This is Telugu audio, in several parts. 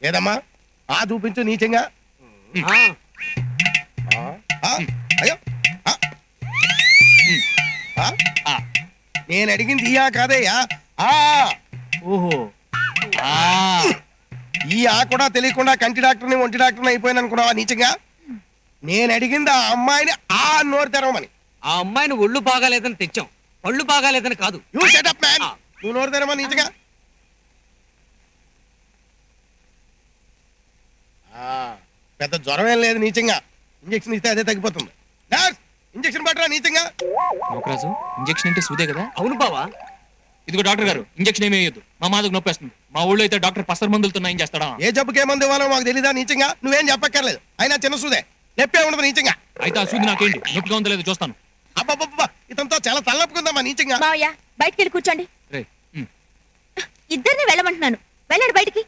ఏదమ్మా ఆ చూపించు నీచంగా. అయ్యో నేను అడిగింది ఇయా కాదయ్యా. ఓహో ఈ ఆ కూడా తెలియకుండా కంటి డాక్టర్ని ఒంటి డాక్టర్ని అయిపోయాను అనుకున్నావా నీచంగా? నేను అడిగింది ఆ అమ్మాయిని ఆ నోరు తెరవమని. ఆ అమ్మాయిని ఒళ్ళు బాగాలేదని తెచ్చాం, పళ్ళు బాగాలేదని కాదు. You shut up man. నువ్వు నోరు తెరవమని నీచంగా. పెద్ద జ్వరం ఏం లేదు నీచంగా. ఇంజక్షన్ ఇస్తే అదే తగ్గిపోతుంది. ఇంజక్షన్ పట్టరా నీచంగా. నోకరాజు, ఇంజక్షన్ అంటే సూదే కదా? అవును బావా. ఇదిగో డాక్టర్ గారు, ఇంజక్షన్ ఏమీ వేయద్దు. మా మాదకు నొప్పేస్తుంది. మా ఊళ్ళో అయితే డాక్టర్ పసర మందులతో ఏం చేస్తాడా? ఏ జబ్బుకి ఏ మందు ఇవ్వాలో మాకు తెలీదా నీచంగా? నువ్వేం చెప్పక్కర్లేదు. అయినా చిన్న సూదే, నొప్పే ఉండదు నీచంగా. అయితే ఆ సూది నాకేంటి, నొప్పిగా ఉందో లేదో చూస్తాను. అబ్బబ్బబ్బా, ఇతంతో చాలా తలనొప్పుకుందమ్మా నీచంగా. మావయ్య బయటికి వెళ్ళి కూర్చోండి. రే ఇద్దరిని వెళ్ళమంటున్నాను, వెళ్ళండి బయటికి.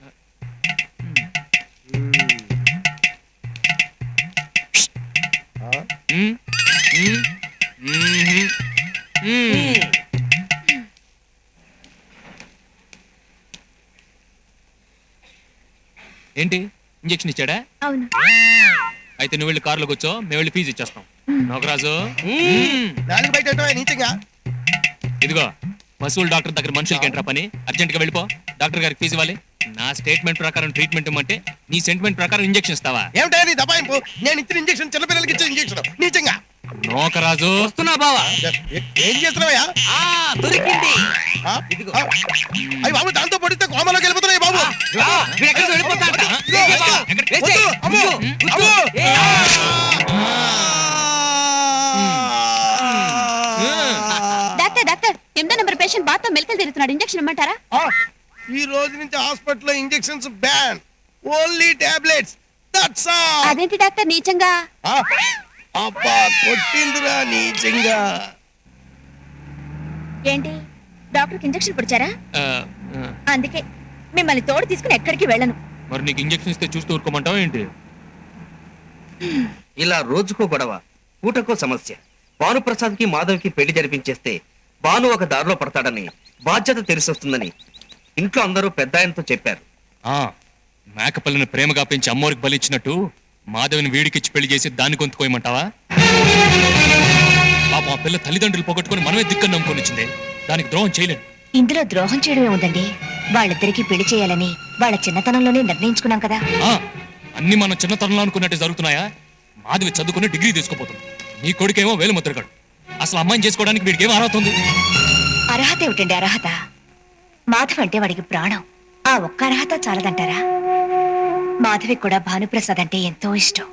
ఏంటి, ఇంజక్షన్ ఇచ్చాడా? అవును. అయితే నువ్వు వెళ్ళి కారులో కూర్చో, మేము వెళ్ళి ఫీజు ఇచ్చేస్తాం. నోకరాజు, నాలుగు బయట నీచంగా. ఇదిగో పశువుల డాక్టర్ దగ్గర మనుషులకి ఏంట్రా పని? అర్జెంట్ గా వెళ్ళిపో, డాక్టర్ గారికి ఫీజు ఇవ్వాలి. నా స్టేట్మెంట్ ప్రకారం ట్రీట్మెంట్ ఇవ్వమంటే నీ సెంటిమెంట్ ప్రకారం ఇంజక్షన్ ఇస్తావా? ఏమిటా నీ దబాయింపు? నేను ఇచ్చిన ఇంజక్షన్ చిన్నపిల్లలకి ఇచ్చిన ఇంజక్షన్ నీచంగా. నోకరాజు, వస్తున్నా బావా. ఏం చేస్తున్నావయ్యా? దొరికింది. అయ్యి బాబు, దాంతో పడితే కోమలోకి వెళ్ళిపోతున్నాయి బాబు. డాక్టర్ డాక్టర్, 8వ నెంబర్ పేషెంట్ బాత్ తో మెలకలు తిరుగుతున్నాడు, ఇంజక్షన్ ఇమ్మంటారా? ఈ రోజు నుంచి హాస్పిటల్లో injections ban, only tablets, that's all. అదేంటి డాక్టర్ నీచంగా? అబ్బా కొట్టిందిరా నీచంగా. ఏంటి డాక్టర్కి ఇంజక్షన్ పొడిచారా? అందుకే మిమ్మల్ని తోడు తీసుకుని ఎక్కడికి వెళ్ళను. మరి నీకు ఇంజక్షన్ ఇస్తే చూస్తూ ఊరుకోమంటావా ఏంటి? ఇలా రోజుకో గొడవ, పూటకో సమస్య. భానుప్రసాద్ కి మాధవ్కి పెళ్లి జరిపించేస్తే భాను ఒక దారిలో పడతాడని, బాధ్యత తెలిసొస్తుందని ఇంట్లో అందరూ పెద్ద ఆయనతో చెప్పారు. మేకపిల్లని ప్రేమగా పెంచి అమ్మోరికి బలిచ్చినట్టు మాధవిని వీడికిచ్చి పెళ్లి చేసి దాన్ని కొంతుకోయమంటావా? పాపం ఆ పిల్ల తల్లిదండ్రులు పోగొట్టుకుని మనమే దిక్కని నమ్ముకొనిచ్చింది, దానికి ద్రోహం చేయలేను. ఇందులో ద్రోహం చేయడమే ఉందండి. వాళ్ళిద్దరికి పెళ్లి చేయాలని వాళ్ళ చిన్నతనంలోనే నిర్ణయించుకున్నాం కదా. అన్ని మనం చిన్నతనంలో అనుకున్నట్టు జరుగుతున్నాయా? మాధవి చదువుకుని డిగ్రీ తీసుకోపోతుంది, నీ కొడుకేమో వేలు ముద్రగాడు. అసలు అమ్మాయిని చేసుకోవడానికి వీడికి ఏమో అర్హత ఉంది? అర్హత ఏమిటండి అర్హత? మాధవ్ అంటే వాడికి ప్రాణం, ఆ ఒక్క అర్హత చాలదంటారా? మాధవి కూడా భానుప్రసాద్ అంటే ఎంతో ఇష్టం.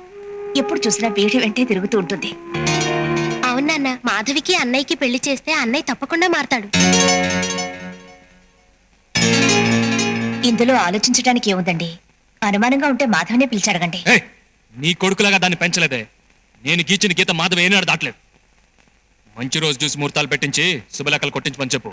ఎప్పుడు చూసినా వీడి వెంటే తిరుగుతూ ఉంటుంది. అవునన్న, మాధవికి అన్నయ్యకి పెళ్లి చేస్తే అన్నయ్య తప్పకుండా మారతాడు. ఇందులో ఆలోచించడానికి ఏముందండి? అనుమానంగా ఉంటే మాధవనే పిలిచాడగండి. నీ కొడుకులాగా దాన్ని పెంచలేదే. నేను గీచిన గీత మాధవ ఏనాడు దాటలేదు. మంచి రోజు చూసి ముహూర్తాలు పెట్టించి శుభలేఖలు కొట్టించమని చెప్పు.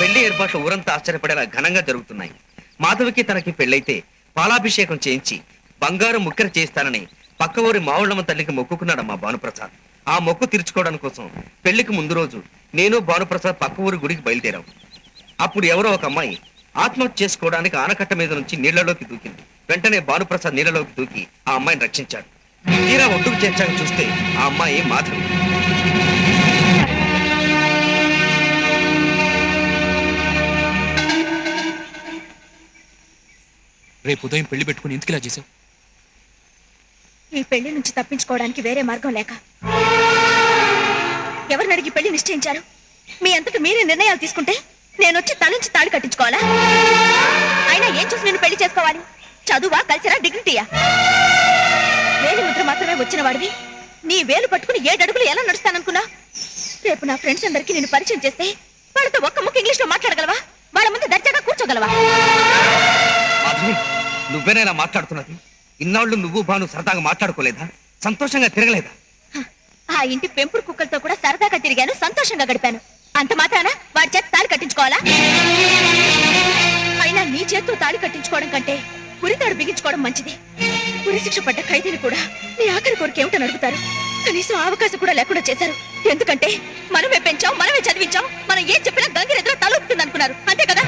పెళ్లి ఏర్పాట్లు ఊరంతా ఆశ్చర్యపడేలా ఘనంగా జరుగుతున్నాయి. మాధవికి తనకి పెళ్లైతే పాలాభిషేకం చేయించి బంగారు ముక్కెర చేయిస్తానని పక్క ఊరి మావుళ్ళమ్మ తల్లికి మొక్కుకున్నాడమ్మా భానుప్రసాద్. ఆ మొక్కు తీర్చుకోవడానికి కోసం పెళ్లికి ముందు రోజు నేను భానుప్రసాద్ పక్క ఊరి గుడికి బయలుదేరాం. అప్పుడు ఎవరో ఒక అమ్మాయి ఆత్మహత్య చేసుకోవడానికి ఆనకట్ట మీద నుంచి నీళ్లలోకి దూకింది. వెంటనే భానుప్రసాద్ నీళ్లలోకి దూకి ఆ అమ్మాయిని రక్షించాడు. తీరా ఒడ్డుకు చేర్చాక చూస్తే ఆ అమ్మాయి మాధవి. రేపు ఉదయం పెళ్లి పెట్టుకుని ఎందుకు ఇలా చేసావు? ఈ పెళ్లి నుంచి తప్పించుకోవడానికి వేరే మార్గం లేక ఎవరిని అడిగి పెళ్లి నిశ్చయించారు? మీ అంతటి మీరే నిర్ణయాలు తీసుకుంటే నేను వచ్చి తలంచి తాళి కట్టించుకోవాలా? అయినా ఏం చూసి నేను పెళ్లి చేసుకోవాలి? చదువా, కల్చరా, డిగ్నిటీయా? వేలి ముద్ర మాత్రమే వచ్చిన వాడివి నీ వేలు పట్టుకుని 7 అడుగులు ఎలా నడుస్తాననుకున్నా? రేపు నా ఫ్రెండ్స్ అందరికి నేను పరిచయం చేస్తే వాళ్ళతో ఒక్క ముక్క ఇంగ్లీష్ లో మాట్లాడగలవా? వాళ్ళ ముందు దర్జాగా కూర్చోగలవా? నువ్వేనైనా మాట్లాడుతున్నది? ఇన్నాళ్ళు నువ్వు భాను సరదాగా మాట్లాడుకోలేదా? సంతోషంగా తిరగలేదా? ఆ ఇంటి పెంపుడు కుక్కలతో కూడా సరదాగా తిరిగాను, సంతోషంగా గడిపాను. అంత మాత్రాన వాడి చేత తాళి కట్టించుకోవాలా? అయినా నీ చేత్తో తాళి కట్టించుకోవడం కంటే ఉరితాడు బిగించుకోవడం మంచిది. ఉరి శిక్ష పడ్డ ఖైదీని కూడా నీ ఆఖరి కోరిక ఏమిటని అడుగుతారు. కనీసం ఆ అవకాశం కూడా లేకుండా చేశారు. ఎందుకంటే మనమే పెంచాం, మనమే చదివించాం. మనం ఏం చెప్పినా గంగిరెద్దులో తలొప్పుతుంది అనుకున్నారు. అంతే కదా?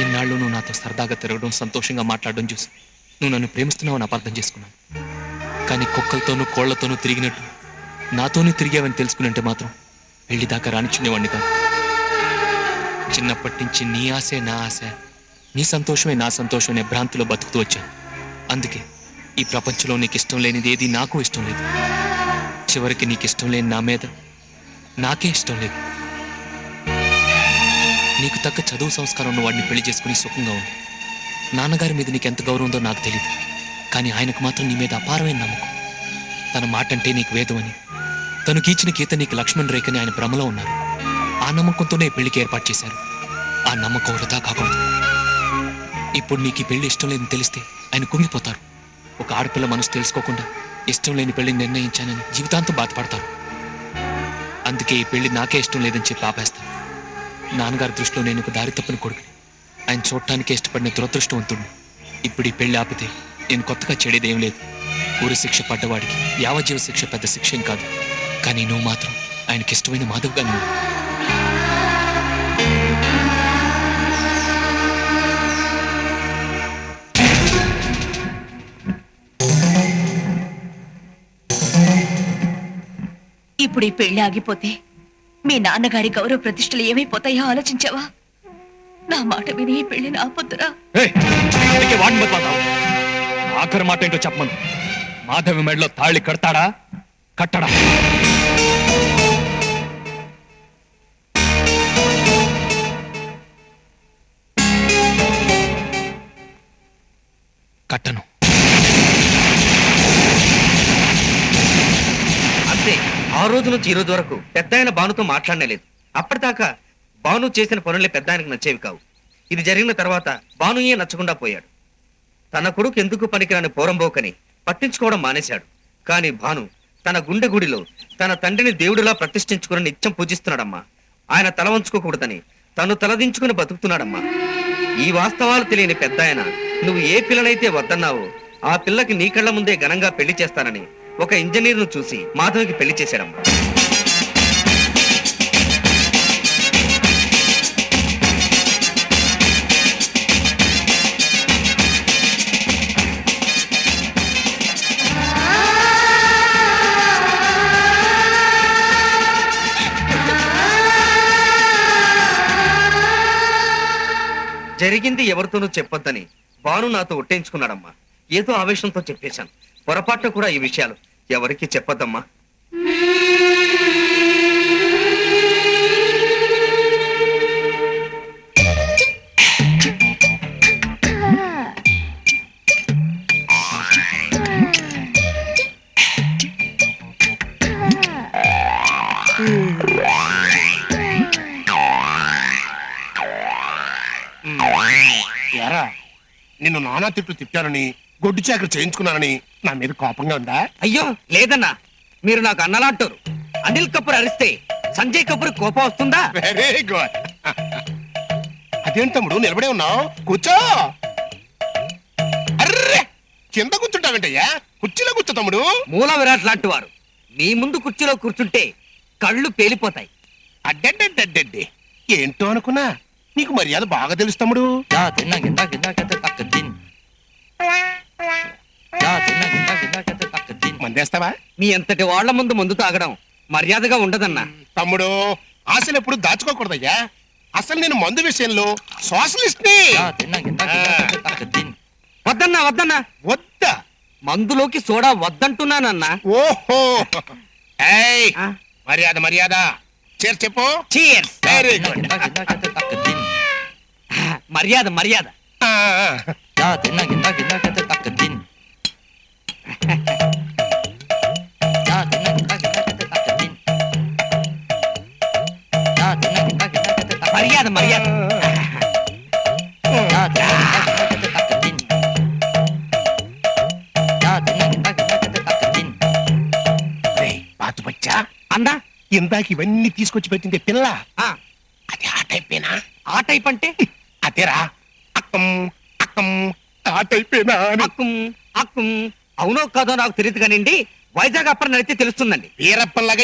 ఇన్నాళ్ళు నువ్వు నాతో సరదాగా తిరగడం, సంతోషంగా మాట్లాడడం చూసి నువ్వు నన్ను ప్రేమిస్తున్నావని అపార్థం చేసుకున్నాను. కానీ కుక్కలతోనూ కోళ్లతోనూ తిరిగినట్టు నాతోనూ తిరిగావని తెలుసుకునంటే మాత్రం పెళ్లి దాకా రానిచ్చునేవాడిని కాదు. చిన్నప్పటి నుంచి నీ ఆశే నా ఆశ, నీ సంతోషమే నా సంతోషం అనే భ్రాంతిలో బతుకుతూ వచ్చాను. అందుకే ఈ ప్రపంచంలో నీకు ఇష్టం లేనిది ఏది నాకు ఇష్టం లేదు. చివరికి నీకు ఇష్టం లేని నా మీద నాకే ఇష్టం లేదు. నీకు తగ్గ చదువు సంస్కారం ఉన్న వాడిని పెళ్లి చేసుకుని సుఖంగా ఉంది. నాన్నగారి మీద నీకు ఎంత గౌరవం ఉందో నాకు తెలియదు, కానీ ఆయనకు మాత్రం నీ మీద అపారమైన నమ్మకం. తన మాట అంటే నీకు వేదం అని, తను గీచిన గీత నీకు లక్ష్మణ్ రేఖని ఆయన భ్రమలో ఉన్నారు. ఆ నమ్మకంతోనే ఈ పెళ్లికి ఏర్పాటు చేశారు. ఆ నమ్మకం వృధా కాకూడదు. ఇప్పుడు నీకు ఈ పెళ్లి ఇష్టం లేదని తెలిస్తే ఆయన కుంగిపోతారు. ఒక ఆడపిల్ల మనసు తెలుసుకోకుండా ఇష్టం లేని పెళ్లిని నిర్ణయించానని జీవితాంతం బాధపడతారు. అందుకే ఈ పెళ్లి నాకే ఇష్టం లేదని చెప్పి ఆపేస్తాను. నాన్నగారి దృష్టిలో నేను ఒక దారి తప్పని కొడుకు, ఆయన చూడటానికే ఇష్టపడిన దురదృష్టవంతుడిని. ఇప్పుడు ఈ పెళ్లి ఆపితే నేను కొత్తగా చెడేదేం లేదు. ఉరి శిక్ష పడ్డవాడికి యావజ్జీవ శిక్ష పెద్ద శిక్ష ఏం కాదు. కానీ నువ్వు మాత్రం ఆయనకి ఇష్టమైన మాధవ్గా నువ్వు. ఇప్పుడు ఈ పెళ్లి ఆగిపోతే మీ నాన్నగారి గౌరవ ప్రతిష్టలు ఏమైపోతాయో ఆలోచించావా? నా మాట విని ఈ పెళ్లిని ఆపొద్దురా. ఆఖరి మాట ఏంటో చెప్పమను. మాధవి మెడలో తాళి కడతాడా కట్టడా? కట్టను. అంతే. ఆ రోజు నుంచి ఈ రోజు వరకు పెద్ద ఆయన భానుతో మాట్లాడలేదు. అప్పటిదాకా భాను చేసిన పనులే పెద్ద ఆయనకు నచ్చేవి కావు. ఇది జరిగిన తర్వాత భానుయే నచ్చకుండా పోయాడు. తన కొడుకు ఎందుకు పనికిరాని పోరంబోకని పట్టించుకోవడం మానేశాడు. కానీ భాను తన గుండె గుడిలో తన తండ్రిని దేవుడిలా ప్రతిష్ఠించుకుని నిత్యం పూజిస్తున్నాడమ్మా. ఆయన తల వంచుకోకూడదని తను తలదించుకుని బతుకుతున్నాడమ్మా. ఈ వాస్తవాలు తెలియని పెద్ద ఆయన నువ్వు ఏ పిల్లనైతే వద్దన్నావో ఆ పిల్లకి నీ కళ్ళ ముందే ఘనంగా పెళ్లి చేస్తానని ఒక ఇంజనీర్ను చూసి మాధవికి పెళ్లి చేశాడమ్మా. జరిగింది ఎవరితోనూ చెప్పొద్దని భాను నాతో ఒట్టేయించుకున్నాడమ్మా. ఏదో ఆవేశంతో చెప్పేశాను. పొరపాటున కూడా ఈ విషయాలు ఎవరికీ చెప్పొద్దమ్మా. ఎరా నిన్ను నానా తిట్లు తిట్టానని గొడ్డు చాకరి చేయించుకున్నానని నా మీద కోపంగా ఉందా? అయ్యో లేదన్నా, మీరు నాకు అన్నలాంటారు. అనిల్ కపూర్ అరిస్తే సంజయ్ కపూర్ కోపం వస్తుందా? Very good. అదేంటి తమ్ముడు నిలబడే ఉన్నావు? కూర్చో. అర్రే కింద కూర్చుంటావేంటయ్యా? కుర్చీలో కూర్చో తమ్ముడు. మూల విరాట్ లాంటి వారు నీ ముందు కుర్చీలో కూర్చుంటే కళ్ళు పేలిపోతాయి. అడ్డడ్డడ్డడ్డే ఏంటో అనుకున్నా. నీకు మర్యాద బాగా తెలుసు తమ్ముడు. మందేస్తావా? మీ అంతటి వాళ్ళ ముందు మందు తాగడం మర్యాదగా ఉండదన్నా. తమ్ముడు ఆశలు ఎప్పుడు దాచుకోకూడదయ్యా. అసలు నేను మందు విషయంలో సోషలిస్ట్ ని. వద్దన్నా వద్దన్నా. వద్దా? మందులోకి సోడా వద్దంటున్నానన్నా. ఓహో ఏయ్ ఆ? మర్యాద మర్యాద. చేర్ చెప్పు. Cheers. Very good. మర్యాద మర్యాద. మర్యాద మర్యాద. బాతు బచ్చా అన్నా ఇందాక ఇవన్నీ తీసుకొచ్చి పెట్టింది పిల్ల ఆ, అది ఆ టైపేనా? ఆ టైప్ అంటే అదేరా అక్కం అక్కం ఆ టైపేనా అని. అక్కుం అక్కుం అవునో కాదో నాకు తెలియదు కానివ్వండి, వైజాగ్ అప్పర్ నడితే తెలుస్తుందండి. వీరప్పలాగా